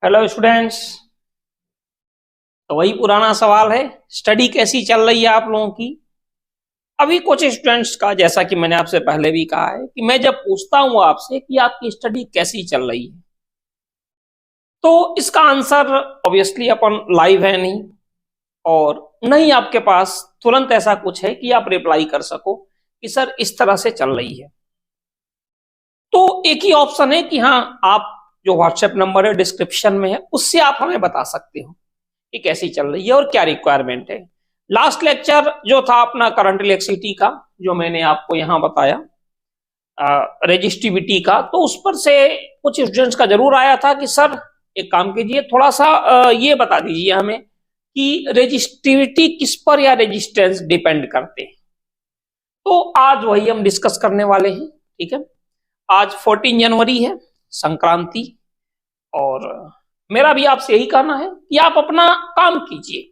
Hello students. तो वही पुराना सवाल है, स्टडी कैसी चल रही है आप लोगों की। अभी कुछ स्टूडेंट्स का, जैसा कि मैंने आपसे पहले भी कहा है, कि मैं जब पूछता हूं आपसे कि आपकी स्टडी कैसी चल रही है, तो इसका आंसर ऑब्वियसली अपन लाइव है नहीं, और नहीं आपके पास तुरंत ऐसा कुछ है कि आप रिप्लाई कर सको कि सर इस तरह से चल रही है। तो एक ही ऑप्शन है कि हाँ, आप जो व्हाट्सएप नंबर है डिस्क्रिप्शन में है, उससे आप हमें बता सकते हो कि कैसी चल रही है और क्या रिक्वायरमेंट है। लास्ट लेक्चर जो था अपना करंट इलेक्ट्रिसिटी का, जो मैंने आपको यहां बताया रेजिस्टिविटी का, तो उस पर से कुछ स्टूडेंट्स का जरूर आया था कि सर एक काम कीजिए, थोड़ा सा ये बता दीजिए हमें कि रेजिस्टिविटी किस पर या रेजिस्टेंस डिपेंड करते हैं। तो आज वही हम डिस्कस करने वाले हैं। ठीक है, आज 14 जनवरी है, संक्रांति, और मेरा भी आपसे यही कहना है कि आप अपना काम कीजिए।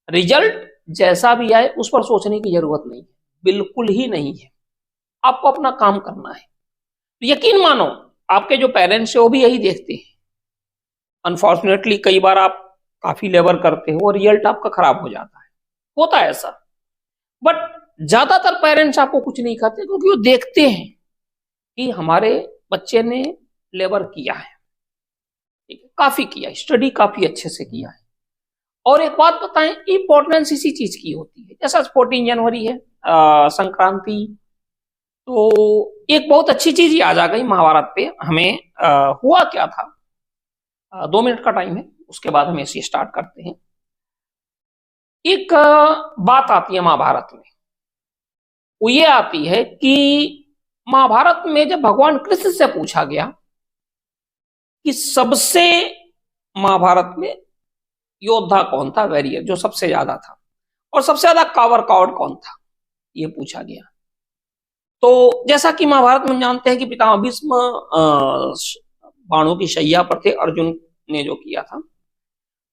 रिजल्ट जैसा भी आए उस पर सोचने की जरूरत नहीं है, बिल्कुल ही नहीं है। आपको अपना काम करना है। तो यकीन मानो, आपके जो पेरेंट्स है वो भी यही देखते हैं। अनफॉर्चुनेटली कई बार आप काफी लेबर करते हो और रिजल्ट आपका खराब हो जाता है, होता है ऐसा। बट ज्यादातर पेरेंट्स आपको कुछ नहीं कहते, क्योंकि वो देखते हैं कि हमारे बच्चे ने लेबर किया है, काफी किया, स्टडी काफी अच्छे से किया है। और एक बात बताएं, इंपॉर्टेंस इसी चीज की होती है। जैसा 14 जनवरी है, संक्रांति, तो एक बहुत अच्छी चीज याद आ गई महाभारत पे हमें। हुआ क्या था, 2 मिनट का टाइम है, उसके बाद हम ऐसे स्टार्ट करते हैं। एक बात आती है महाभारत में, वो ये आती है कि महाभारत में जब भगवान कृष्ण से पूछा गया कि सबसे महाभारत में योद्धा कौन था, वैरियर जो सबसे ज्यादा था, और सबसे ज्यादा कावर्ड कौन था, ये पूछा गया। तो जैसा कि महाभारत में जानते हैं कि पितामह भीष्म बाणों की शैया पर थे, अर्जुन ने जो किया था।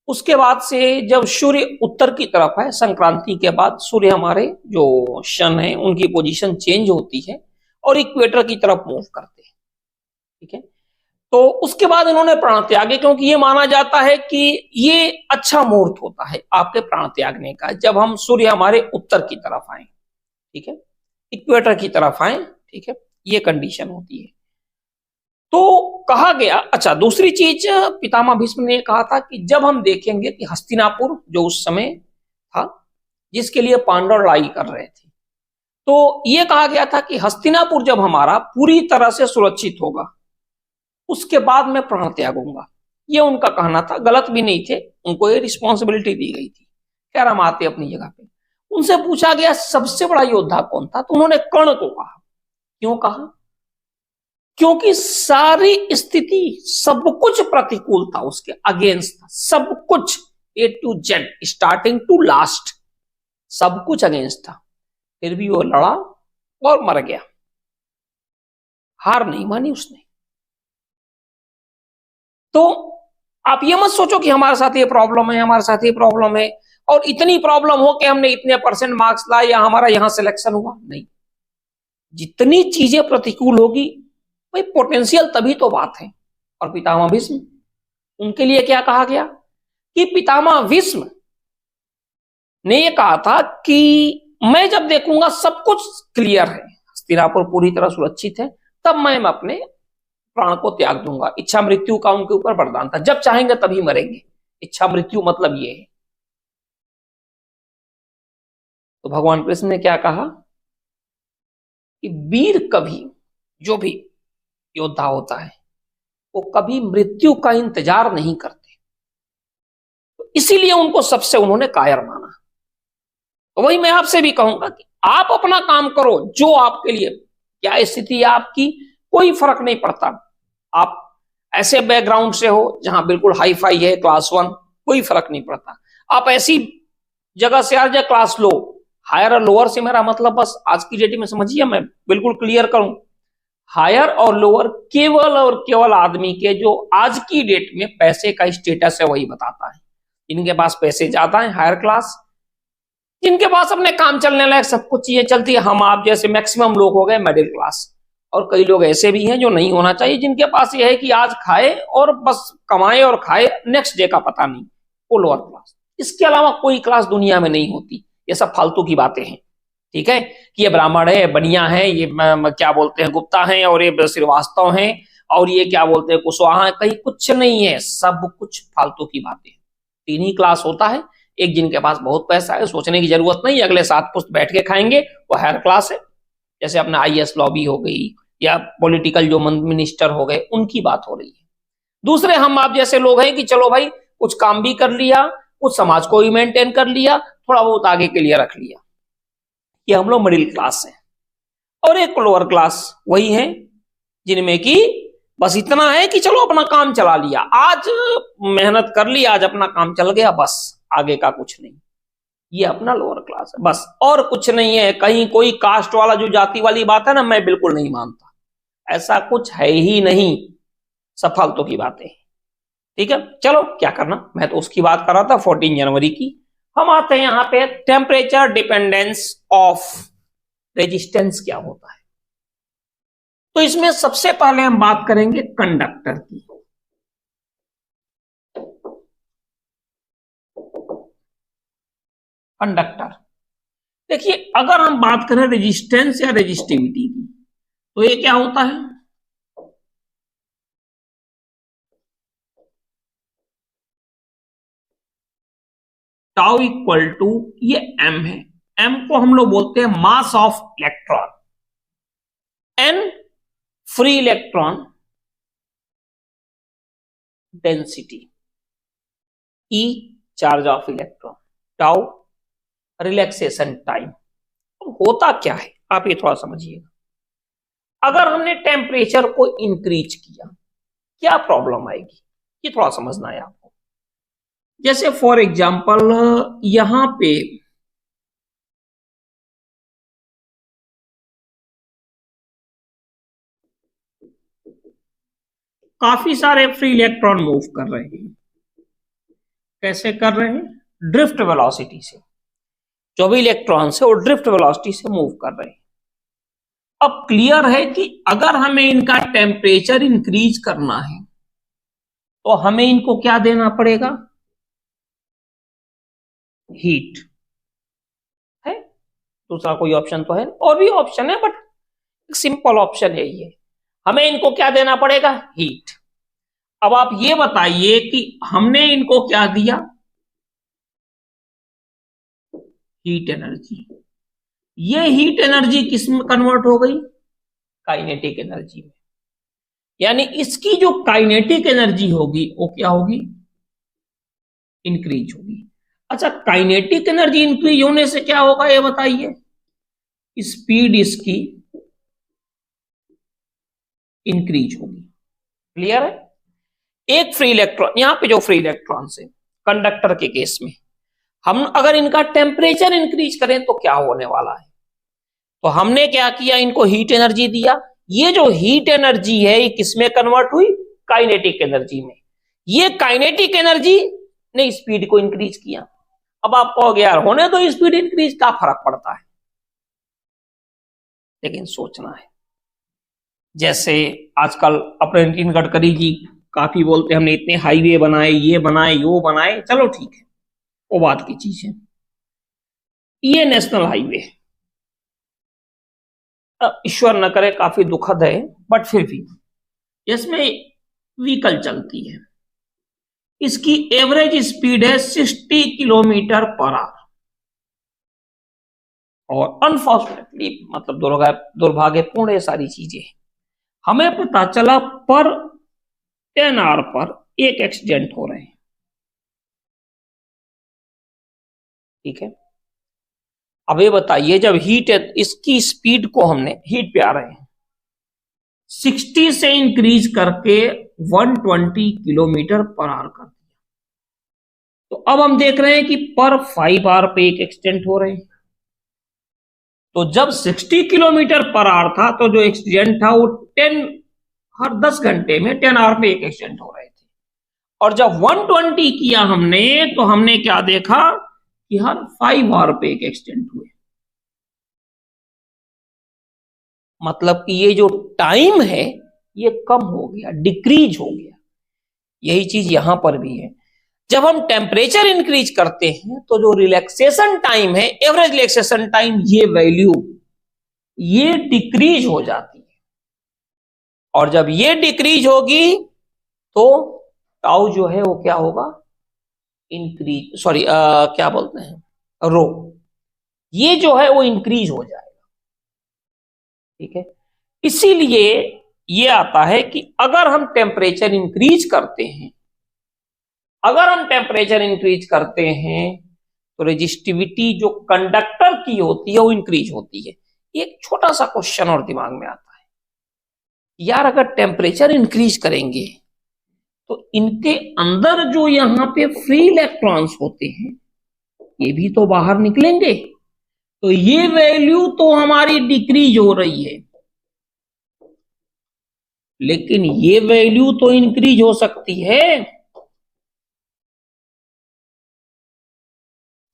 उसके बाद से जब सूर्य उत्तर की तरफ है, संक्रांति के बाद सूर्य हमारे जो सन है उनकी पोजीशन चेंज होती है और इक्वेटर की तरफ मूव करते हैं। ठीक है, तो उसके बाद इन्होंने प्राण त्यागे, क्योंकि ये माना जाता है कि ये अच्छा मुहूर्त होता है आपके प्राण त्यागने का, जब हम सूर्य हमारे उत्तर की तरफ आए, ठीक है, इक्वेटर की तरफ आए। ठीक है, ये कंडीशन होती है। तो कहा गया, अच्छा दूसरी चीज पितामह भीष्म ने कहा था कि जब हम देखेंगे कि हस्तिनापुर जो उस समय था, जिसके लिए पांडव लड़ाई कर रहे थे, तो ये कहा गया था कि हस्तिनापुर जब हमारा पूरी तरह से सुरक्षित होगा, उसके बाद मैं प्राण त्यागूंगा। ये उनका कहना था, गलत भी नहीं थे, उनको ये रिस्पॉन्सिबिलिटी दी गई थी। खैर हम आते अपनी जगह पे। उनसे पूछा गया सबसे बड़ा योद्धा कौन था, तो उन्होंने कर्ण को कहा। क्यों कहा? क्योंकि सारी स्थिति, सब कुछ प्रतिकूल था, उसके अगेंस्ट था, सब कुछ A to Z, starting to last, सब कुछ अगेंस्ट था, फिर भी वो लड़ा और मर गया, हार नहीं मानी उसने। तो आप ये मत सोचो कि हमारे साथ ये प्रॉब्लम है, हमारे साथ ये प्रॉब्लम है, और इतनी प्रॉब्लम हो कि हमने इतने परसेंट मार्क्स लाए या हमारा यहां सिलेक्शन हुआ, नहीं। जितनी चीजें प्रतिकूल होगी, भाई पोटेंशियल तभी तो बात है। और पितामह भीष्म, उनके लिए क्या कहा गया कि पितामह भीष्म ने यह कहा था कि मैं जब देखूंगा सब कुछ क्लियर है, हस्तिनापुर पूरी तरह सुरक्षित है, तब मैं अपने प्राण को त्याग दूंगा। इच्छा मृत्यु का उनके ऊपर वरदान था, जब चाहेंगे तभी मरेंगे। इच्छा मृत्यु मतलब ये है। तो भगवान कृष्ण ने क्या कहा कि वीर कभी, जो भी योद्धा होता है, वो कभी मृत्यु का इंतजार नहीं करते, तो इसीलिए उनको सबसे उन्होंने कायर माना। तो वही मैं आपसे भी कहूंगा कि आप अपना काम करो, जो आपके लिए, क्या स्थिति है आपकी, कोई फर्क नहीं पड़ता। आप ऐसे बैकग्राउंड से हो जहां बिल्कुल हाई फाई है, क्लास 1, कोई फर्क नहीं पड़ता। आप ऐसी जगह से आ जाए, क्लास लो, हायर और लोअर से मेरा मतलब, बस आज की डेट में समझिए, मैं बिल्कुल क्लियर करूं, हायर और लोअर केवल और केवल आदमी के जो आज की डेट में पैसे का स्टेटस है वही बताता है। जिनके पास पैसे ज्यादा है हायर क्लास, जिनके पास अपने काम चलने लायक सब कुछ चीजें चलती है, हम आप जैसे मैक्सिमम लोग हो गए मिडिल क्लास। और कई लोग ऐसे भी हैं जो नहीं होना चाहिए, जिनके पास ये है कि आज खाए और बस कमाए और खाए, नेक्स्ट डे का पता नहीं, वो लोअर क्लास। इसके अलावा कोई क्लास दुनिया में नहीं होती। ये सब फालतू की बातें हैं, ठीक है, कि ये ब्राह्मण है, बनिया है, ये क्या बोलते हैं गुप्ता हैं, और ये श्रीवास्तव हैं, और ये क्या बोलते हैं कुशवाहा है, कहीं कुछ नहीं है, सब कुछ फालतू की बातें। तीन ही क्लास होता है, एक जिनके पास बहुत पैसा है, सोचने की जरूरत नहीं, अगले 7 पुस्त बैठ के खाएंगे, वो हायर क्लास है। जैसे अपना IAS लॉबी हो गई या पॉलिटिकल जो मिनिस्टर हो गए, उनकी बात हो रही है। दूसरे हम आप जैसे लोग हैं कि चलो भाई कुछ काम भी कर लिया, कुछ समाज को भी मेंटेन कर लिया, थोड़ा बहुत आगे के लिए रख लिया, ये हम लोग मिडिल क्लास हैं। और एक लोअर क्लास वही है जिनमें कि बस इतना है कि चलो अपना काम चला लिया, आज मेहनत कर ली, आज अपना काम चल गया, बस आगे का कुछ नहीं। ये अपना लोअर क्लास है, बस और कुछ नहीं है। कहीं कोई कास्ट वाला जो जाति वाली बात है ना, मैं बिल्कुल नहीं मानता, ऐसा कुछ है ही नहीं, सब फालतू की बातें। ठीक है, चलो क्या करना, मैं तो उसकी बात कर रहा था 14 जनवरी की। हम आते हैं यहां पे टेम्परेचर डिपेंडेंस ऑफ रेजिस्टेंस क्या होता है। तो इसमें सबसे पहले हम बात करेंगे कंडक्टर की। कंडक्टर, देखिए अगर हम बात करें रेजिस्टेंस या रेजिस्टिविटी की, तो ये क्या होता है, टाउ इक्वल टू, ये m है, m को हम लोग बोलते हैं mass of electron, n free electron density, E charge of electron, tau relaxation time. होता क्या है आप ये थोड़ा समझिएगा। अगर हमने टेम्परेचर को इंक्रीज किया, क्या प्रॉब्लम आएगी, ये थोड़ा समझना है आपको। जैसे फॉर एग्जांपल यहां पे काफी सारे फ्री इलेक्ट्रॉन मूव कर रहे हैं। कैसे कर रहे हैं, ड्रिफ्ट वेलोसिटी से, जो भी इलेक्ट्रॉन से वो ड्रिफ्ट वेलोसिटी से मूव कर रहे हैं। अब क्लियर है कि अगर हमें इनका टेम्परेचर इंक्रीज करना है तो हमें इनको क्या देना पड़ेगा, हीट है, दूसरा कोई ऑप्शन तो है, और भी ऑप्शन है बट सिंपल ऑप्शन है ये, हमें इनको क्या देना पड़ेगा, हीट। अब आप ये बताइए कि हमने इनको क्या दिया, हीट एनर्जी। ये हीट एनर्जी किस में कन्वर्ट हो गई, काइनेटिक एनर्जी में। यानी इसकी जो काइनेटिक एनर्जी होगी वो क्या होगी, इंक्रीज होगी। अच्छा, काइनेटिक एनर्जी इंक्रीज होने से क्या होगा ये बताइए, स्पीड इसकी इंक्रीज होगी। क्लियर है। एक फ्री इलेक्ट्रॉन, यहां पे जो फ्री इलेक्ट्रॉन है कंडक्टर के केस में, हम अगर इनका टेम्परेचर इंक्रीज करें तो क्या होने वाला है, तो हमने क्या किया, इनको हीट एनर्जी दिया। ये जो हीट एनर्जी है ये किसमें कन्वर्ट हुई, काइनेटिक एनर्जी में। ये काइनेटिक एनर्जी ने स्पीड को इंक्रीज किया। अब आप कहोगे यार होने तो स्पीड इंक्रीज, क्या फर्क पड़ता है, लेकिन सोचना है। जैसे आजकल अपने नितिन गडकरी जी काफी बोलते हैं हमने इतने हाईवे बनाए, ये बनाए, वो बनाए, चलो ठीक है, वो बात की चीज है। ये नेशनल हाईवे, ईश्वर न करे काफी दुखद है, बट फिर भी इसमें व्हीकल चलती है, इसकी एवरेज स्पीड है 60 किलोमीटर पर आवर, और अनफॉर्चुनेटली मतलब दुर्भाग्यपूर्ण ये सारी चीजें, हमें पता चला पर 10 आवर पर एक एक्सीडेंट हो रहे हैं। ठीक है, अब ये बताइए जब हीट है, इसकी स्पीड को हमने, हीट पे आ रहे हैं, 60 से इंक्रीज करके 120 किलोमीटर पर आवर कर दिया, तो अब हम देख रहे हैं कि पर 5 आवर पे एक एक्सीडेंट हो रहे हैं। तो जब 60 किलोमीटर पर आवर था तो जो एक्सीडेंट था वो 10 हर 10 घंटे में 10 आवर पे एक एक्सीडेंट हो रहे थे। और जब 120 किया हमने तो हमने क्या देखा कि हर 5 आवर पे एक एक्सीडेंट हुए। मतलब कि ये जो टाइम है ये कम हो गया, डिक्रीज हो गया। यही चीज यहां पर भी है। जब हम टेम्परेचर इंक्रीज करते हैं तो जो रिलैक्सेशन टाइम है, एवरेज रिलैक्सेशन टाइम, ये वैल्यू ये डिक्रीज हो जाती है। और जब ये डिक्रीज होगी तो टाउ जो है वो क्या होगा, इंक्रीज, सॉरी क्या बोलते हैं, रो, ये जो है वो इंक्रीज हो जाएगा। ठीक है, इसीलिए ये आता है कि अगर हम टेम्परेचर इंक्रीज करते हैं, अगर हम टेम्परेचर इंक्रीज करते हैं तो रेजिस्टिविटी जो कंडक्टर की होती है वो इंक्रीज होती है। एक छोटा सा क्वेश्चन और दिमाग में आता है, यार अगर टेम्परेचर इंक्रीज करेंगे तो इनके अंदर जो यहां पे फ्री इलेक्ट्रॉन्स होते हैं ये भी तो बाहर निकलेंगे, तो ये वैल्यू तो हमारी डिक्रीज हो रही है, लेकिन ये वैल्यू तो इंक्रीज हो सकती है।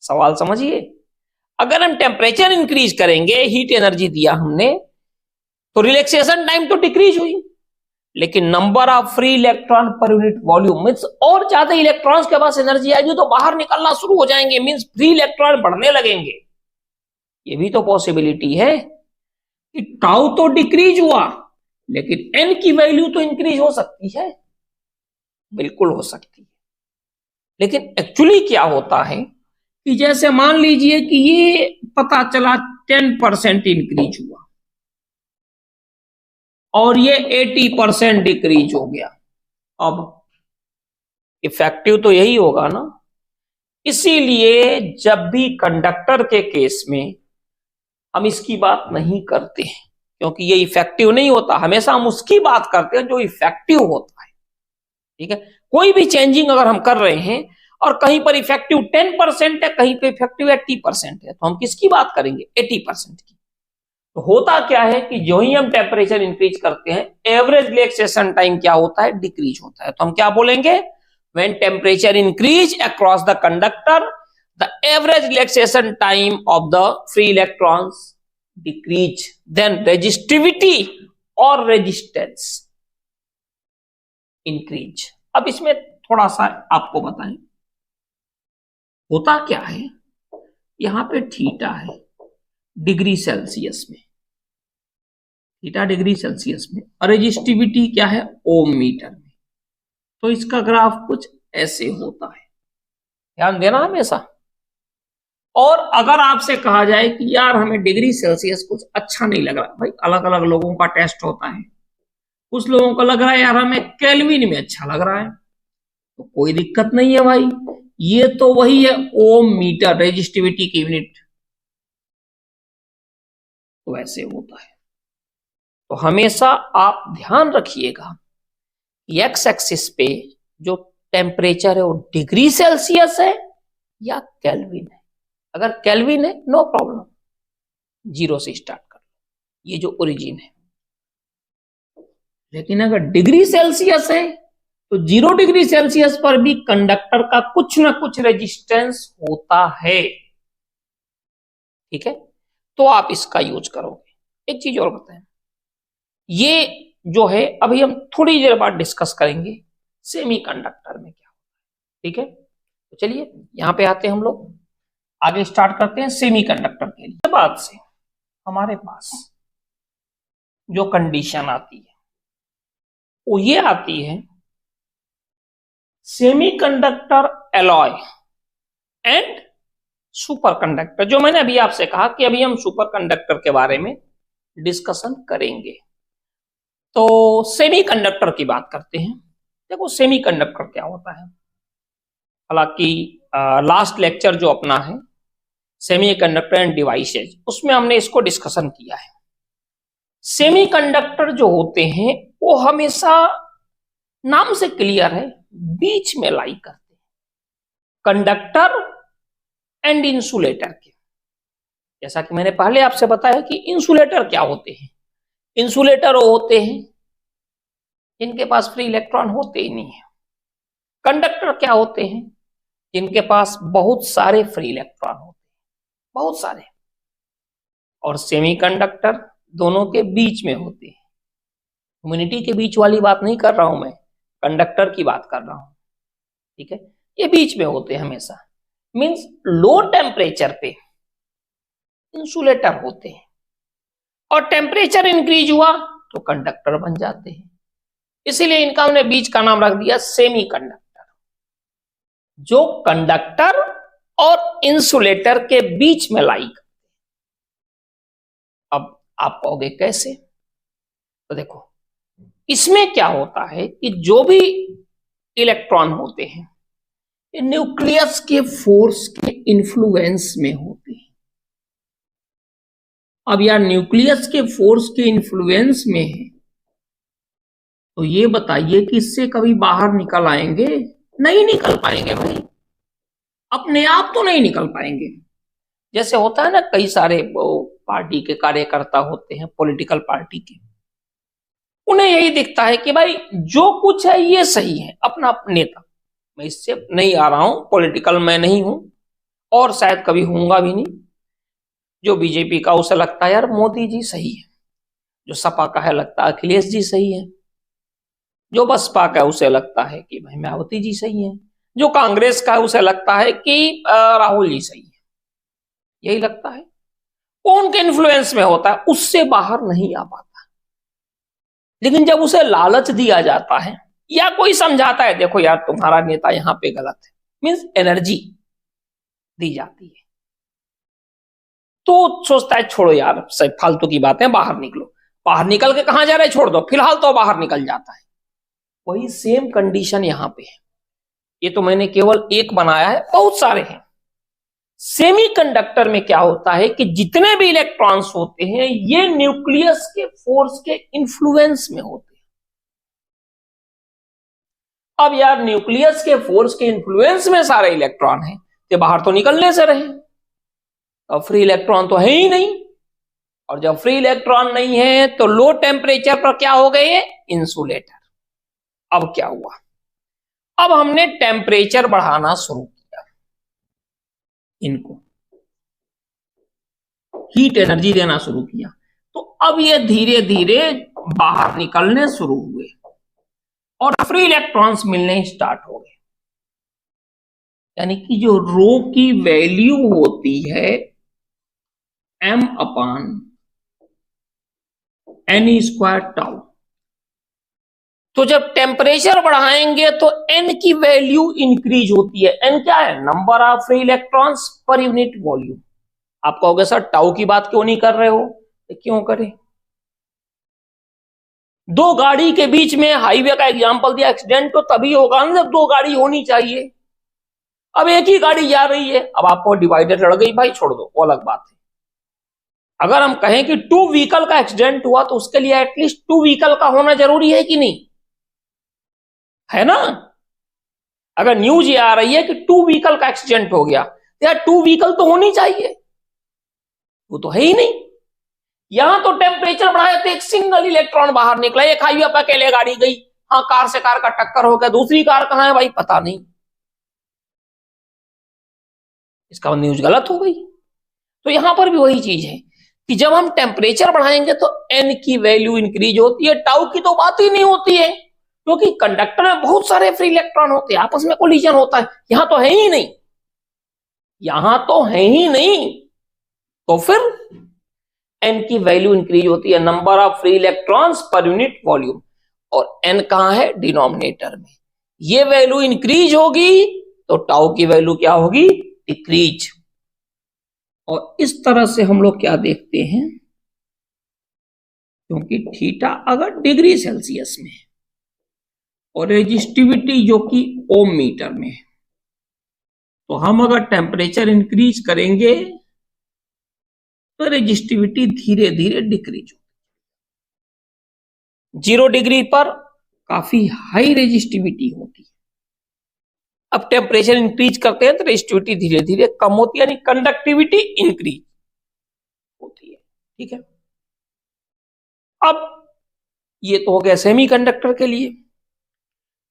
सवाल समझिए, अगर हम टेम्परेचर इंक्रीज करेंगे, हीट एनर्जी दिया हमने, तो रिलैक्सेशन टाइम तो डिक्रीज हुई, लेकिन number of free electron per unit volume means और ज्यादा इलेक्ट्रॉन्स के पास एनर्जी आएगी तो बाहर निकलना शुरू हो जाएंगे, मींस फ्री इलेक्ट्रॉन बढ़ने लगेंगे। ये भी तो पॉसिबिलिटी है कि टाउ तो डिक्रीज हुआ लेकिन एन की वैल्यू तो इंक्रीज हो सकती है, बिल्कुल हो सकती है। लेकिन एक्चुअली क्या होता है कि जैसे मान लीजिए कि ये पता चला 10% इंक्रीज हुआ और ये 80% डिक्रीज हो गया, अब इफेक्टिव तो यही होगा ना। इसीलिए जब भी कंडक्टर के केस में हम इसकी बात नहीं करते हैं, क्योंकि ये इफेक्टिव नहीं होता, हमेशा हम उसकी बात करते हैं जो इफेक्टिव होता है। ठीक है, कोई भी चेंजिंग अगर हम कर रहे हैं और कहीं पर इफेक्टिव 10% है, कहीं पे इफेक्टिव 80% है, तो हम किसकी बात करेंगे, 80% की। तो होता क्या है कि जो ही हम टेम्परेचर इंक्रीज करते हैं, एवरेज रिलैक्सेशन टाइम क्या होता है, डिक्रीज होता है। तो हम क्या बोलेंगे, when temperature increase across the conductor the average relaxation time of the free electrons decrease, then resistivity और रेजिस्टेंस इंक्रीज। अब इसमें थोड़ा सा आपको बताएं, होता क्या है, यहां पे थीटा है डिग्री सेल्सियस में, थीटा डिग्री सेल्सियस में, और रेजिस्टिविटी क्या है, ओम मीटर में। तो इसका ग्राफ कुछ ऐसे होता है, ध्यान देना हमेशा। और अगर आपसे कहा जाए कि यार हमें डिग्री सेल्सियस कुछ अच्छा नहीं लग रहा, भाई अलग अलग लोगों का टेस्ट होता है, कुछ लोगों को लग रहा है यार हमें केल्विन में अच्छा लग रहा है, तो कोई दिक्कत नहीं है भाई, ये तो वही है ओम मीटर, रेजिस्टिविटी की यूनिट, तो ऐसे होता है। तो हमेशा आप ध्यान रखिएगा, एक्स एक्सिस पे जो टेम्परेचर है वो डिग्री सेल्सियस है या केल्विन है। अगर केल्विन है नो प्रॉब्लम, 0 से स्टार्ट कर लो, ये जो ओरिजिन है। लेकिन अगर डिग्री सेल्सियस है तो 0 डिग्री सेल्सियस पर भी कंडक्टर का कुछ ना कुछ रेजिस्टेंस होता है। ठीक है, तो आप इसका यूज करोगे। एक चीज और बताएं, ये जो है अभी हम थोड़ी देर बाद डिस्कस करेंगे सेमीकंडक्टर में क्या होता है। ठीक है, तो चलिए यहां पे आते हैं, हम लोग आगे स्टार्ट करते हैं सेमीकंडक्टर के लिए। बाद से हमारे पास जो कंडीशन आती है वो ये आती है, सेमीकंडक्टर एलॉय एंड सुपरकंडक्टर। जो मैंने अभी आपसे कहा कि अभी हम सुपरकंडक्टर के बारे में डिस्कशन करेंगे। तो सेमीकंडक्टर की बात करते हैं। देखो सेमीकंडक्टर क्या होता है, हालांकि लास्ट लेक्चर जो अपना है सेमीकंडक्टर एंड डिवाइसेज, उसमें हमने इसको डिस्कशन किया है। सेमीकंडक्टर जो होते हैं वो हमेशा, नाम से क्लियर है, बीच में लाई करते हैं कंडक्टर एंड इंसुलेटर के। जैसा कि मैंने पहले आपसे बताया कि इंसुलेटर क्या होते हैं, इंसुलेटर वो होते हैं जिनके पास फ्री इलेक्ट्रॉन होते ही नहीं है। कंडक्टर क्या होते हैं, जिनके पास बहुत सारे फ्री इलेक्ट्रॉन होते हैं, बहुत सारे। और सेमीकंडक्टर दोनों के बीच में होती है। ह्यूमिडिटी के बीच वाली बात नहीं कर रहा हूं मैं, कंडक्टर की बात कर रहा हूं, ठीक है। ये बीच में होते हैं हमेशा, मींस लो टेम्परेचर पे इंसुलेटर होते हैं, और टेम्परेचर इंक्रीज हुआ तो कंडक्टर बन जाते हैं। इसीलिए इनका हमने बीच का नाम रख दिया सेमी कंडक्टर, जो कंडक्टर और इंसुलेटर के बीच में लाई। अब आप कहोगे कैसे, तो देखो इसमें क्या होता है कि जो भी इलेक्ट्रॉन होते हैं ये न्यूक्लियस के फोर्स के इन्फ्लुएंस में होते हैं। अब यार न्यूक्लियस के फोर्स के इन्फ्लुएंस में है, तो ये बताइए कि इससे कभी बाहर निकल आएंगे? नहीं निकल पाएंगे भाई, अपने आप तो नहीं निकल पाएंगे। जैसे होता है ना, कई सारे पार्टी के कार्यकर्ता होते हैं, पॉलिटिकल पार्टी के, उन्हें यही दिखता है कि भाई जो कुछ है ये सही है, अपना नेता, मैं इससे नहीं आ रहा हूं, पॉलिटिकल मैं नहीं हूं और शायद कभी होऊंगा भी नहीं। जो बीजेपी का उसे लगता है यार मोदी जी सही है, जो सपा का है लगता है अखिलेश जी सही है, जो बसपा का है उसे लगता है कि भाई मायावती जी सही है, जो कांग्रेस का है उसे लगता है कि राहुल जी सही है, यही लगता है। वो उनके इन्फ्लुएंस में होता है, उससे बाहर नहीं आ पाता। लेकिन जब उसे लालच दिया जाता है या कोई समझाता है देखो यार तुम्हारा नेता यहां पे गलत है, मीन्स एनर्जी दी जाती है, तो सोचता है छोड़ो यार फालतू की बातें, बाहर निकलो। बाहर निकल के कहां जा रहे, छोड़ दो, फिलहाल तो बाहर निकल जाता है। वही सेम कंडीशन यहां पे है। ये तो मैंने केवल एक बनाया है, बहुत सारे हैं। सेमीकंडक्टर में क्या होता है कि जितने भी इलेक्ट्रॉन्स होते हैं ये न्यूक्लियस के फोर्स के इन्फ्लुएंस में होते हैं। अब यार न्यूक्लियस के फोर्स के इन्फ्लुएंस में सारे इलेक्ट्रॉन हैं, तो बाहर तो निकलने से रहे, अब फ्री इलेक्ट्रॉन तो है ही नहीं, और जब फ्री इलेक्ट्रॉन नहीं है तो लो टेम्परेचर पर क्या हो गए, इंसुलेटर। अब क्या हुआ, अब हमने टेम्परेचर बढ़ाना शुरू किया, इनको हीट एनर्जी देना शुरू किया, तो अब ये धीरे धीरे बाहर निकलने शुरू हुए और फ्री इलेक्ट्रॉन्स मिलने स्टार्ट हो गए। यानी कि जो रो की वैल्यू होती है m अपान n स्क्वायर टाउ, तो जब टेम्परेचर बढ़ाएंगे तो n की वैल्यू इंक्रीज होती है। n क्या है, number of free electrons per unit volume. आप कहोगे सर टाउ की बात क्यों नहीं कर रहे हो, तो क्यों करें, दो गाड़ी के बीच में हाईवे का एग्जांपल दिया, एक्सीडेंट तो तभी होगा ना जब दो गाड़ी होनी चाहिए। अब एक ही गाड़ी जा रही है, अब आपको डिवाइडर लड़ गई, भाई छोड़ दो, वो अलग बात है। अगर हम कहें कि टू व्हीकल का एक्सीडेंट हुआ तो उसके लिए एटलीस्ट टू व्हीकल का होना जरूरी है कि नहीं, है ना। अगर न्यूज ये आ रही है कि टू व्हीकल का एक्सीडेंट हो गया, तो यार टू व्हीकल तो होनी चाहिए, वो तो है ही नहीं। यहां तो टेम्परेचर बढ़ाया तो एक सिंगल इलेक्ट्रॉन बाहर निकला, एक हाईवे पर अकेले गाड़ी गई, हाँ कार से कार का टक्कर हो गया, दूसरी कार कहां है भाई पता नहीं, इसका न्यूज गलत हो गई। तो यहां पर भी वही चीज है कि जब हम टेम्परेचर बढ़ाएंगे तो एन की वैल्यू इंक्रीज होती है, टाउ की तो बात ही नहीं होती है, क्योंकि कंडक्टर में बहुत सारे फ्री इलेक्ट्रॉन होते हैं, आपस में कोलिजन होता है, यहां तो है ही नहीं, यहां तो है ही नहीं, तो फिर एन की वैल्यू इंक्रीज होती है, number of free electrons per unit volume, और एन कहां है, डिनोमिनेटर में। ये वैल्यू इंक्रीज होगी तो टाउ की वैल्यू क्या होगी, डिक्रीज। और इस तरह से हम लोग क्या देखते हैं, क्योंकि थीटा अगर डिग्री सेल्सियस में है और रेजिस्टिविटी जो कि ओम मीटर में है, तो हम अगर टेम्परेचर इंक्रीज करेंगे तो रेजिस्टिविटी धीरे धीरे डिक्रीज होगी। 0 डिग्री पर काफी हाई रेजिस्टिविटी होती है, अब टेम्परेचर इंक्रीज करते हैं तो रेजिस्टिविटी धीरे धीरे कम होती है, यानी कंडक्टिविटी इंक्रीज होती है, ठीक है। अब ये तो हो गया सेमीकंडक्टर के लिए,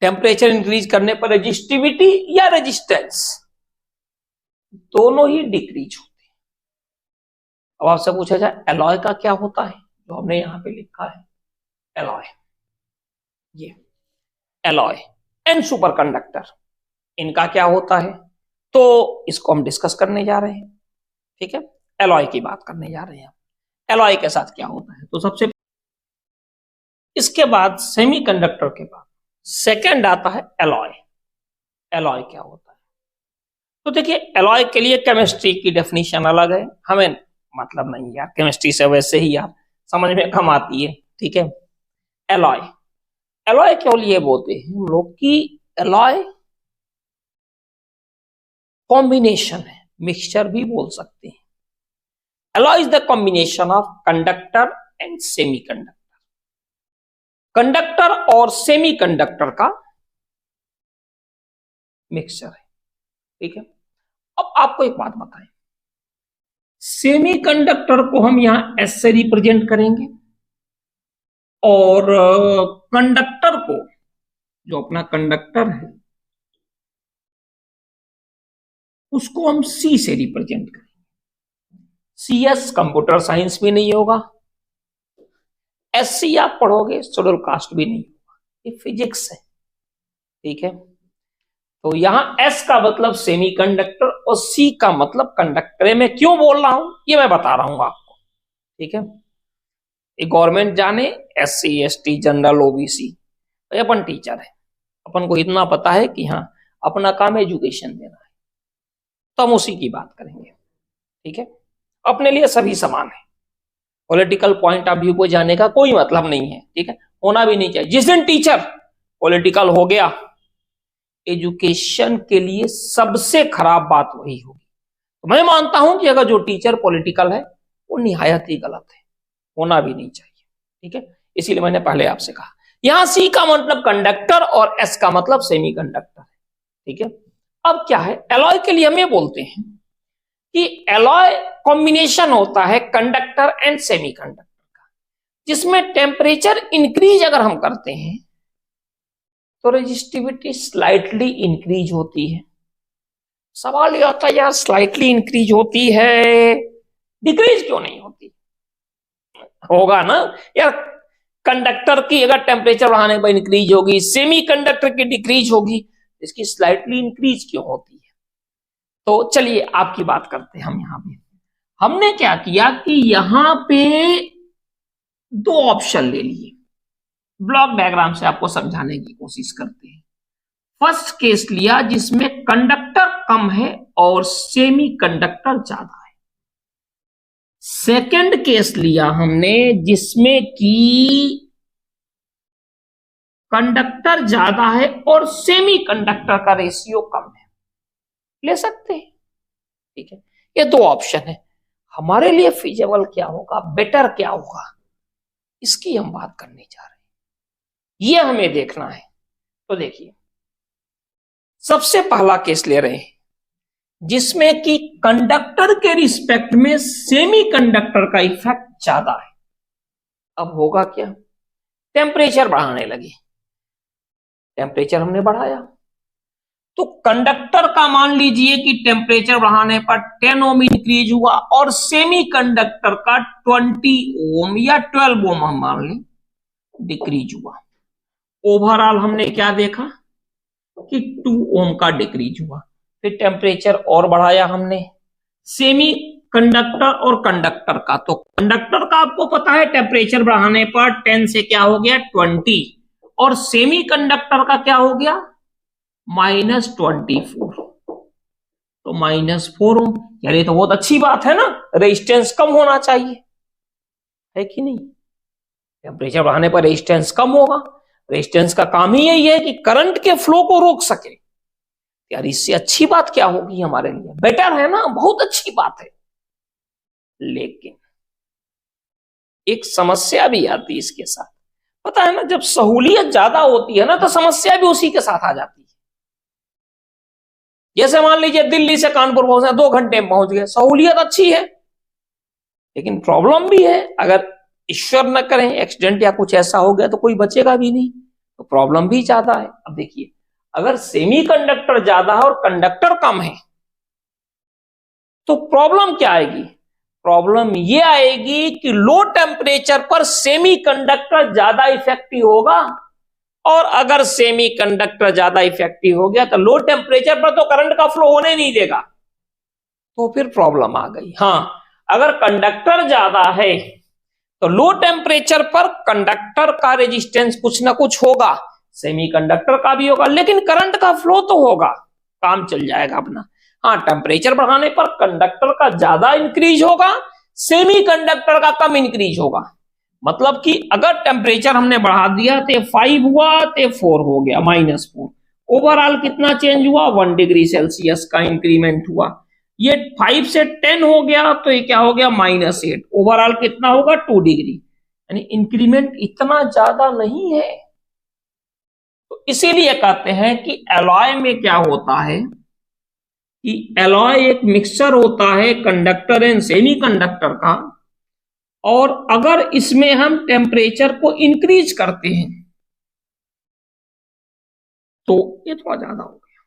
टेम्परेचर इंक्रीज करने पर रेजिस्टिविटी या रेजिस्टेंस दोनों ही डिक्रीज होते हैं। अब आपसे पूछा जाए एलॉय का क्या होता है, तो हमने यहां पे लिखा है एलॉय, ये एलॉय एंड सुपर कंडक्टर, इनका क्या होता है, तो इसको हम डिस्कस करने जा रहे हैं। ठीक है, एलॉय की बात करने जा रहे हैं। एलॉय के साथ क्या होता है, तो सबसे इसके बाद सेमीकंडक्टर के बाद सेकंड आता है एलॉय। एलॉय क्या होता है, तो देखिए एलॉय के लिए केमिस्ट्री की डेफिनेशन अलग है, हमें मतलब नहीं यार केमिस्ट्री से, वैसे ही यार समझ में कम आती है। ठीक है, एलॉय, एलॉय क्यों लिए बोलते हैं हम लोग कि एलॉय कॉम्बिनेशन है, मिक्सचर भी बोल सकते हैं। Alloy is the combination of conductor and semiconductor, conductor और सेमीकंडक्टर का मिक्सचर है। ठीक है, अब आपको एक बात बताएं, सेमीकंडक्टर को हम यहां एस से रिप्रेजेंट करेंगे और कंडक्टर को, जो अपना कंडक्टर है, उसको हम सी से रिप्रेजेंट करेंगे। CS कंप्यूटर साइंस भी नहीं होगा, SC आप पढ़ोगे शेड्यूल कास्ट भी नहीं होगा, ये फिजिक्स है। ठीक है, तो यहां S का मतलब सेमीकंडक्टर और C का मतलब कंडक्टर। मैं क्यों बोल रहा हूं ये मैं बता रहा हूं आपको। ठीक है, ये गवर्नमेंट जाने, SC ST जनरल OBC, अपन टीचर है, अपन को इतना पता है कि हाँ अपना काम एजुकेशन देना है, तो हम उसी की बात करेंगे। ठीक है, अपने लिए सभी समान है, पॉलिटिकल पॉइंट ऑफ व्यू को जाने का कोई मतलब नहीं है। ठीक है, होना भी नहीं चाहिए। जिस दिन टीचर पॉलिटिकल हो गया, एजुकेशन के लिए सबसे खराब बात वही होगी। तो मैं मानता हूं कि अगर जो टीचर पॉलिटिकल है वो निहायत ही गलत है, होना भी नहीं चाहिए। ठीक है, इसीलिए मैंने पहले आपसे कहा यहां सी का मतलब कंडक्टर और एस का मतलब सेमीकंडक्टर है। ठीक है, अब क्या है, एलॉय के लिए हम ये बोलते हैं कि एलॉय कॉम्बिनेशन होता है कंडक्टर एंड सेमीकंडक्टर का, जिसमें टेम्परेचर इंक्रीज अगर हम करते हैं तो रेजिस्टिविटी स्लाइटली इंक्रीज होती है। सवाल ये आता है यार स्लाइटली इंक्रीज होती है, डिक्रीज क्यों नहीं होती? होगा ना यार, कंडक्टर की अगर टेम्परेचर बढ़ाने पर इंक्रीज होगी, सेमीकंडक्टर की डिक्रीज होगी, इसकी स्लाइटली इंक्रीज क्यों होती है? तो चलिए आपकी बात करते हैं हम। यहां पे हमने क्या किया कि यहां पे दो ऑप्शन ले लिए, ब्लॉक डायग्राम से आपको समझाने की कोशिश करते हैं। फर्स्ट केस लिया जिसमें कंडक्टर कम है और सेमी कंडक्टर ज्यादा है। सेकंड केस लिया हमने जिसमें कि कंडक्टर ज्यादा है और सेमी कंडक्टर का रेशियो कम है, ले सकते हैं। ठीक है, ये दो ऑप्शन है। हमारे लिए फिजिबल क्या होगा, बेटर क्या होगा, इसकी हम बात करने जा रहे हैं, ये हमें देखना है। तो देखिए सबसे पहला केस ले रहे हैं जिसमें कि कंडक्टर के रिस्पेक्ट में सेमी कंडक्टर का इफेक्ट ज्यादा है। अब होगा क्या, टेम्परेचर बढ़ाने लगे, टेम्परेचर हमने बढ़ाया तो कंडक्टर का मान लीजिए कि टेम्परेचर बढ़ाने पर 10 ओम इंक्रीज हुआ और सेमी कंडक्टर का 20 ओम या 12 ओम हम मान लें डिक्रीज हुआ। ओवरऑल हमने क्या देखा कि 2 ओम का डिक्रीज हुआ। फिर टेम्परेचर और बढ़ाया हमने सेमी कंडक्टर और कंडक्टर का, तो कंडक्टर का आपको पता है टेम्परेचर बढ़ाने पर 10 से क्या हो गया 20, और सेमी कंडक्टर का क्या हो गया -24, तो -4 ओम। यार ये तो बहुत अच्छी बात है ना, रेजिस्टेंस कम होना चाहिए, है कि नहीं? टेम्परेचर बढ़ाने पर रेजिस्टेंस कम होगा, रेजिस्टेंस का काम ही यही है कि करंट के फ्लो को रोक सके। यार इससे अच्छी बात क्या होगी हमारे लिए, बेटर है ना, बहुत अच्छी बात है। लेकिन एक समस्या भी आती है इसके साथ, पता है ना, जब सहूलियत ज्यादा होती है ना तो समस्या भी उसी के साथ आ जाती है। जैसे मान लीजिए दिल्ली से कानपुर पहुंचना 2 घंटे में पहुंच गए, सहूलियत अच्छी है, लेकिन प्रॉब्लम भी है। अगर ईश्वर न करें एक्सीडेंट या कुछ ऐसा हो गया तो कोई बचेगा भी नहीं, तो प्रॉब्लम भी ज्यादा है। अब देखिए अगर सेमी कंडक्टर ज्यादा है और कंडक्टर कम है तो प्रॉब्लम क्या आएगी, प्रॉब्लम ये आएगी कि लो टेम्परेचर पर सेमीकंडक्टर ज्यादा इफेक्टिव होगा, और अगर सेमीकंडक्टर ज्यादा इफेक्टिव हो गया तो लो टेम्परेचर पर तो करंट का फ्लो होने नहीं देगा, तो फिर प्रॉब्लम आ गई। हां, अगर कंडक्टर ज्यादा है तो लो टेम्परेचर पर कंडक्टर का रेजिस्टेंस कुछ ना कुछ होगा, सेमीकंडक्टर का भी होगा, लेकिन करंट का फ्लो तो होगा, काम चल जाएगा अपना। हाँ, टेम्परेचर बढ़ाने पर कंडक्टर का ज्यादा इंक्रीज होगा, सेमीकंडक्टर का कम इंक्रीज होगा। मतलब कि अगर टेम्परेचर हमने बढ़ा दिया तो 5 हुआ तो 4 हो गया, -4। ओवरऑल कितना चेंज हुआ? 1 डिग्री सेल्सियस का इंक्रीमेंट हुआ। ये 5 से 10 हो गया तो ये क्या हो गया? -8। ओवरऑल कितना होगा? 2 डिग्री। यानी इंक्रीमेंट इतना ज्यादा नहीं है। तो इसीलिए कहते हैं कि एलॉय में क्या होता है कि एलॉय एक मिक्सचर होता है कंडक्टर एंड सेमीकंडक्टर का, और अगर इसमें हम टेम्परेचर को इंक्रीज करते हैं तो ये थोड़ा ज्यादा हो गया।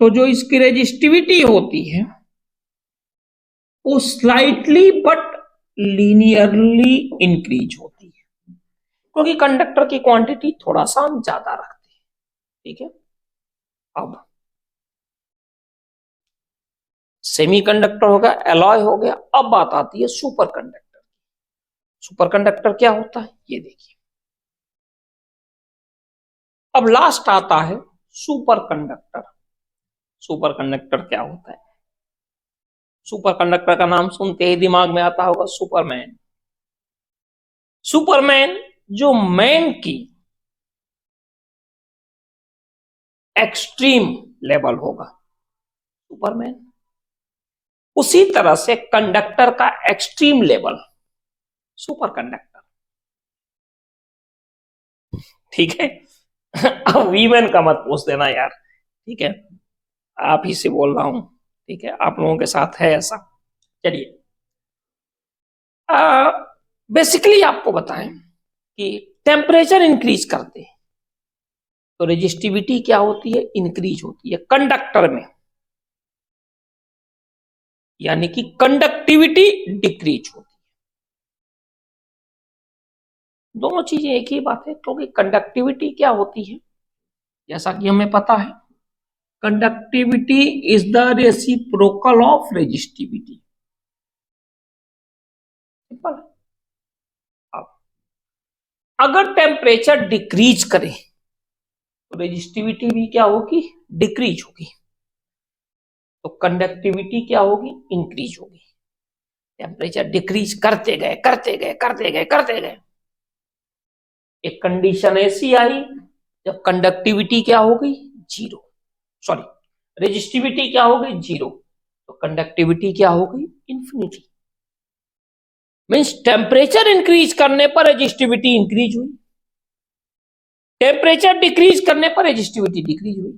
तो जो इसकी रेजिस्टिविटी होती है वो स्लाइटली बट लीनियरली इंक्रीज होती है, क्योंकि कंडक्टर की क्वांटिटी थोड़ा सा हम ज्यादा रखते हैं। ठीक है, अब सेमीकंडक्टर हो गया, एलॉय हो गया, अब बात आती है सुपर कंडक्टर। सुपर कंडक्टर क्या होता है ये देखिए। अब लास्ट आता है सुपर कंडक्टर। सुपर कंडक्टर क्या होता है? सुपर कंडक्टर का नाम सुनते ही दिमाग में आता होगा सुपरमैन। सुपरमैन जो मैन की एक्सट्रीम लेवल होगा, सुपरमैन। उसी तरह से कंडक्टर का एक्सट्रीम लेवल, सुपर कंडक्टर। ठीक है, अब वीमेन का मत पूछ देना यार, ठीक है, आप ही से बोल रहा हूं, ठीक है, आप लोगों के साथ है ऐसा। चलिए, बेसिकली आपको बताएं कि टेम्परेचर इंक्रीज करते हैं तो रेजिस्टिविटी क्या होती है? इंक्रीज होती है कंडक्टर में, यानी कि कंडक्टिविटी डिक्रीज होती है। दोनों चीजें एक ही बात है, क्योंकि कंडक्टिविटी क्या होती है जैसा कि हमें पता है, conductivity is the reciprocal of resistivity. Simple है। अब अगर टेम्परेचर डिक्रीज करे तो रेजिस्टिविटी भी क्या होगी? डिक्रीज होगी। तो कंडक्टिविटी क्या होगी? इंक्रीज होगी। टेम्परेचर डिक्रीज करते गए करते गए करते गए करते गए, एक कंडीशन ऐसी आई जब कंडक्टिविटी क्या हो गई? जीरो। सॉरी, रेजिस्टिविटी क्या हो गई? जीरो। तो कंडक्टिविटी क्या हो गई? इंफिनिटी। मीन्स टेम्परेचर इंक्रीज करने पर रेजिस्टिविटी इंक्रीज हुई, टेम्परेचर डिक्रीज करने पर रेजिस्टिविटी डिक्रीज हुई।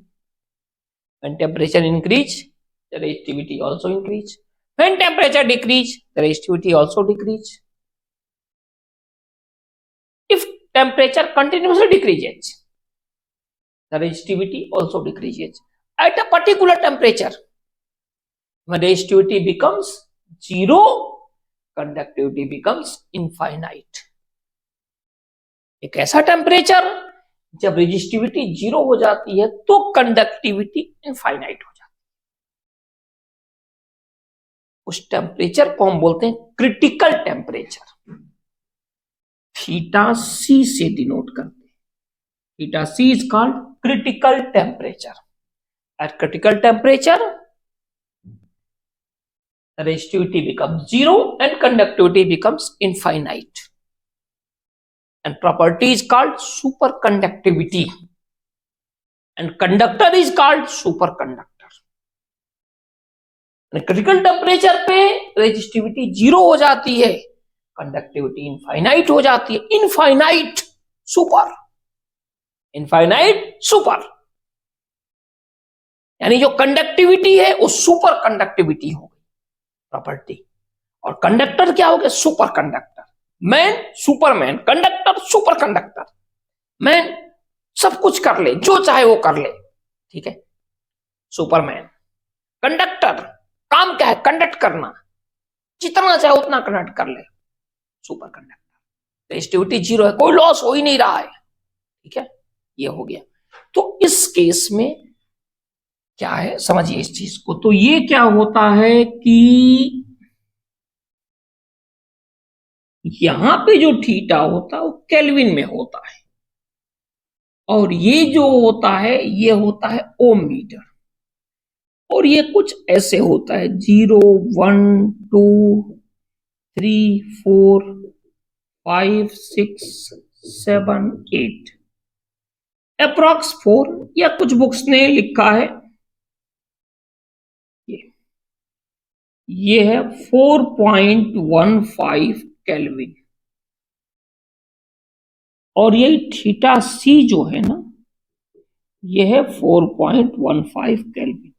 When temperature increase the resistivity also increase, when temperature decrease the resistivity also decrease. If temperature continuously decreases the resistivity also decreases at a particular temperature. When resistivity becomes zero, conductivity becomes infinite. एक ऐसा temperature जब resistivity zero हो जाती है तो conductivity infinite हो जाती है। उस टेम्परेचर को हम बोलते हैं क्रिटिकल टेम्परेचर, थीटा सी से डिनोट करते हैं। Theta C is called critical temperature. At critical temperature resistivity becomes zero and conductivity becomes infinite, and property is called superconductivity, and conductor is called superconductor. Critical temperature पे resistivity zero हो जाती है, conductivity infinite हो जाती है। Infinite super, infinite super, यानी जो conductivity है वो सुपर कंडक्टिविटी हो गई प्रॉपर्टी। और कंडक्टर क्या हो गया? Super conductor. Man Superman, conductor super conductor. Man सब कुछ कर ले, जो चाहे वो कर ले, ठीक है। सुपरमैन। कंडक्टर, काम क्या है? कंडक्ट करना, जितना चाहे उतना कंडक्ट कर ले, सुपर कंडक्टर। रेजिस्टिविटी 0 है, कोई लॉस हो ही नहीं रहा है, ठीक है, ये हो गया। तो इस केस में क्या है, समझिए इस चीज को। तो ये क्या होता है कि यहां पे जो थीटा होता है वो केल्विन में होता है, और ये जो होता है ये होता है ओम मीटर, और ये कुछ ऐसे होता है 0 1 2 3 4 5 6 7 8, अप्रॉक्स 4, या कुछ बुक्स ने लिखा है ये है 4.15 केल्विन, और ये थीटा सी जो है ना ये है 4.15 केल्विन।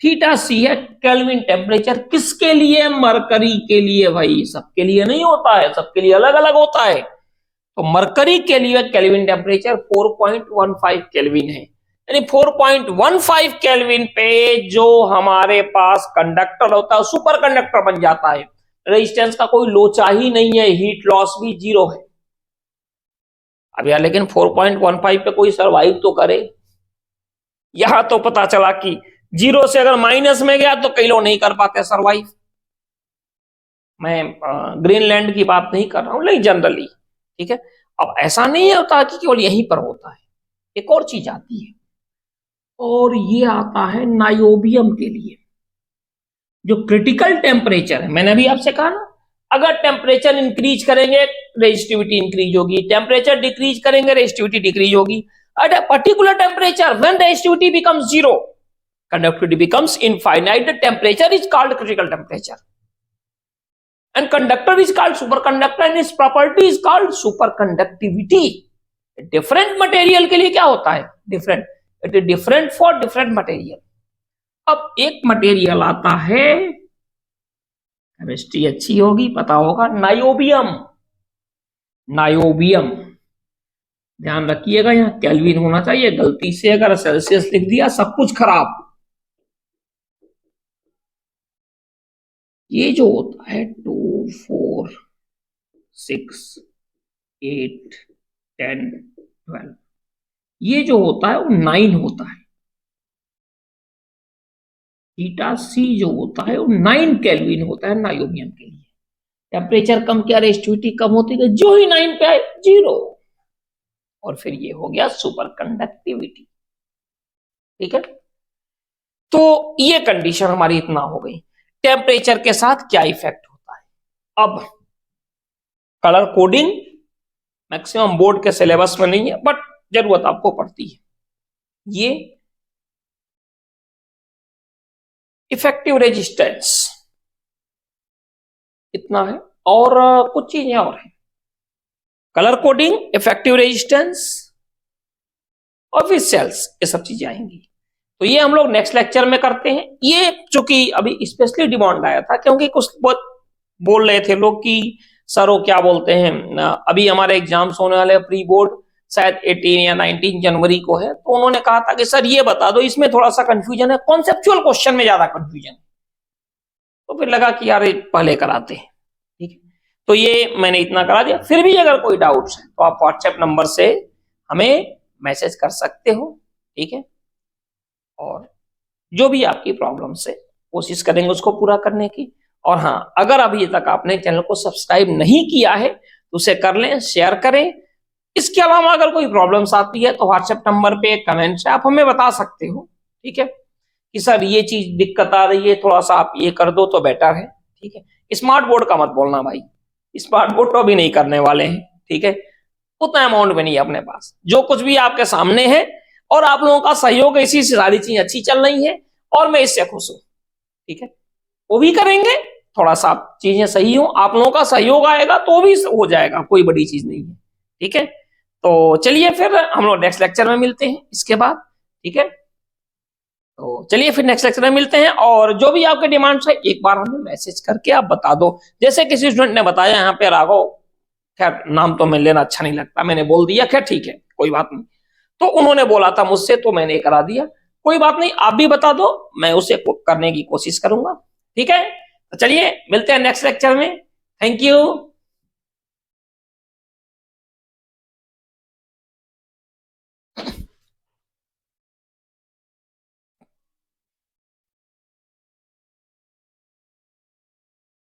थीटा सी है केल्विन टेम्परेचर, किसके लिए? मरकरी के लिए भाई, सबके लिए नहीं होता है, सबके लिए अलग अलग होता है। तो मरकरी के लिए केल्विन टेम्परेचर 4.15 केल्विन है, यानी 4.15 केल्विन पे जो हमारे पास कंडक्टर होता है सुपर कंडक्टर बन जाता है। रेजिस्टेंस का कोई लोचा ही नहीं है, हीट लॉस भी 0 है। अब यार लेकिन 4.15 पे कोई सरवाइव तो करे। यहां तो पता चला कि 0 से अगर माइनस में गया तो कई लोग नहीं कर पाते सरवाइव। मैं ग्रीनलैंड की बात नहीं कर रहा हूं, लेकिन जनरली, ठीक है। अब ऐसा नहीं होता कि केवल यहीं पर होता है, एक और चीज आती है, और ये आता है नायोबियम के लिए। जो क्रिटिकल टेम्परेचर है, मैंने अभी आपसे कहा ना, अगर टेम्परेचर इंक्रीज करेंगे रेजिस्टिविटी इंक्रीज होगी, टेम्परेचर डिक्रीज करेंगे रेजिस्टिविटी डिक्रीज होगी। At a particular temperature when resistivity becomes 0, conductivity becomes infinite, the temperature is called critical temperature, and conductor is called superconductor, and its property is called superconductivity. different material के लिए क्या होता है? different, it is different for different material. अब एक material आता है, chemistry अच्छी होगी पता होगा, नायोबियम। नायोबियम, ध्यान रखिएगा यहां केल्विन होना चाहिए, गलती से अगर सेल्सियस लिख दिया सब कुछ खराब। ये जो होता है 2 4 6 8 10 12, ये जो होता है वो 9 होता है। थीटा सी जो होता है वो 9 केल्विन होता है नायोबियम के लिए। टेम्परेचर कम किया, रेजिस्टिविटी कम होती है, जो ही 9 पे आए 0, और फिर ये हो गया सुपर कंडक्टिविटी, ठीक है। तो ये कंडीशन हमारी इतना हो गई। टेम्परेचर के साथ क्या इफेक्ट होता है? अब कलर कोडिंग मैक्सिमम बोर्ड के सिलेबस में नहीं है, बट जरूरत आपको पड़ती है। ये इफेक्टिव रेजिस्टेंस इतना है, और कुछ चीजें और हैं, कलर कोडिंग, इफेक्टिव रेजिस्टेंस, और फिर सेल्स, ये सब चीजें आएंगी। तो ये हम लोग नेक्स्ट लेक्चर में करते हैं। ये चूंकि अभी स्पेशली डिमांड आया था, क्योंकि कुछ बहुत बोल रहे थे लोग कि सर वो क्या बोलते हैं, अभी हमारे एग्जाम्स होने वाले प्री बोर्ड शायद 18 या 19 जनवरी को है, तो उन्होंने कहा था कि सर ये बता दो, इसमें थोड़ा सा कंफ्यूजन है, कॉन्सेप्चुअल क्वेश्चन में ज्यादा कंफ्यूजन है। तो फिर लगा कि यार पहले कराते हैं, ठीक है। तो ये मैंने इतना करा दिया। फिर भी अगर कोई डाउट्स है तो आप व्हाट्सएप नंबर से हमें मैसेज कर सकते हो, ठीक है, और जो भी आपकी प्रॉब्लम है कोशिश करेंगे उसको पूरा करने की। और हाँ, अगर अभी तक आपने चैनल को सब्सक्राइब नहीं किया है तो उसे कर लें, शेयर करें। इसके अलावा अगर कोई प्रॉब्लम्स आती है तो व्हाट्सएप नंबर पे कमेंट से आप हमें बता सकते हो, ठीक है, कि सर ये चीज दिक्कत आ रही है, थोड़ा सा आप ये कर दो तो बेटर है, ठीक है। स्मार्ट बोर्ड का मत बोलना भाई, स्मार्ट बोर्ड तो अभी नहीं करने वाले हैं, ठीक है, उतना अमाउंट में नहीं है अपने पास। जो कुछ भी आपके सामने है, और आप लोगों का सहयोग, इसी से सारी चीजें अच्छी चल रही है, और मैं इससे खुश हूं, ठीक है। वो भी करेंगे, थोड़ा सा चीजें सही हो, आप लोगों का सहयोग आएगा तो भी हो जाएगा, कोई बड़ी चीज नहीं है, ठीक है। तो चलिए फिर हम लोग नेक्स्ट लेक्चर में मिलते हैं इसके बाद, ठीक है। तो चलिए फिर नेक्स्ट लेक्चर में मिलते हैं, और जो भी आपके डिमांड्स है एक बार हमें मैसेज करके आप बता दो। जैसे किसी स्टूडेंट ने बताया यहाँ पे राघव, खैर नाम तो मैं लेना अच्छा नहीं लगता, मैंने बोल दिया, खैर ठीक है कोई बात नहीं। तो उन्होंने बोला था मुझसे, तो मैंने करा दिया। कोई बात नहीं, आप भी बता दो, मैं उसे करने की कोशिश करूंगा। ठीक है, तो चलिए मिलते हैं नेक्स्ट लेक्चर में। Thank you.